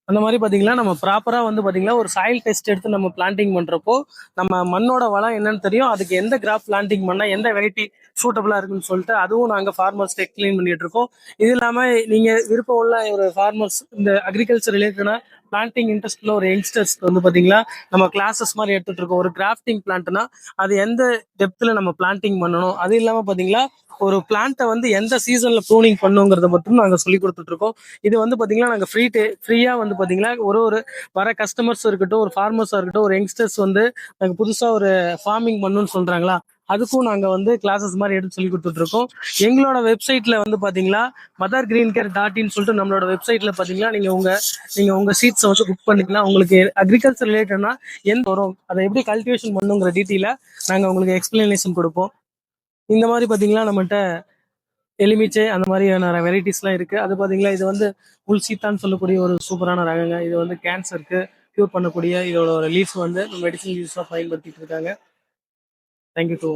அந்த மாதிரி பார்த்தீங்கன்னா நம்ம ப்ராப்பராக வந்து பார்த்தீங்கன்னா ஒரு சாயில் டெஸ்ட் எடுத்து நம்ம பிளான்டிங் பண்ணுறப்போ நம்ம மண்ணோட வளம் என்னன்னு தெரியும், அதுக்கு எந்த கிராப் பிளான்டிங் பண்ணால் எந்த வெரைட்டி சூட்டபுளாக இருக்குன்னு சொல்லிட்டு அதுவும் நாங்கள் ஃபார்மர்ஸ்க்கு எக்ஸ்பிளைன் பண்ணிட்டு இருக்கோம். இது இல்லாமல் நீங்கள் விருப்பம் உள்ள ஒரு ஃபார்மர்ஸ் இந்த அக்ரிகல்ச்சர் ரிலேட்டடாக பிளான்டிங் இன்ட்ரெஸ்ட்ல ஒரு யங்ஸ்டர்ஸ்க்கு வந்து பார்த்தீங்கன்னா நம்ம கிளாஸஸ் மாதிரி எடுத்துட்டு இருக்கோம். ஒரு கிராஃப்டிங் பிளான்ட்னா அது எந்த டெப்த்தில் நம்ம பிளான்டிங் பண்ணணும், அது இல்லாமல் பார்த்தீங்களா ஒரு பிளான்ட்டை வந்து எந்த சீசன்ல ப்ரூனிங் பண்ணுங்கிறத மட்டும் நாங்கள் சொல்லி கொடுத்துட்டு இருக்கோம். இது வந்து பாத்தீங்கன்னா நாங்கள் ஃப்ரீயா வந்து பாத்தீங்கன்னா ஒரு ஒரு வர கஸ்டமர்ஸ் இருக்கட்டும், ஒரு ஃபார்மர்ஸா இருக்கட்டும், ஒரு யங்ஸ்டர்ஸ் வந்து நாங்கள் புதுசா ஒரு ஃபார்மிங் பண்ணணும்னு சொல்றாங்களா, அதுக்கும் நாங்க வந்து கிளாஸஸ் மாதிரி எடுத்து சொல்லி கொடுத்துட்டு இருக்கோம். எங்களோட வெப்சைட்ல வந்து பாத்தீங்கன்னா mothergreencare.in சொல்லிட்டு நம்மளோட வெப்சைட்ல பாத்தீங்கன்னா நீங்க உங்க சீட்ஸை வந்து புக் பண்ணிக்கலாம். உங்களுக்கு அக்ரிகல்ச்சர் ரிலேட்டட்னா எந்த வரும், அதை எப்படி கல்டிவேஷன் பண்ணுங்கிற டீட்டெயில நாங்க உங்களுக்கு எக்ஸ்பிளனேஷன் கொடுப்போம். இந்த மாதிரி பாத்தீங்கன்னா நம்மகிட்ட எலுமிச்சை அந்த மாதிரியான வெரைட்டிஸ்லாம் இருக்கு. அது பாத்தீங்களா இது வந்து உல்சீத்தான்னு சொல்லக்கூடிய ஒரு சூப்பரான ரகங்க. இது வந்து கேன்சருக்கு க்யூர் பண்ணக்கூடிய இதோட லீஃப் வந்து மெடிசன் யூஸாக பயன்படுத்திட்டு இருக்காங்க. Thank you to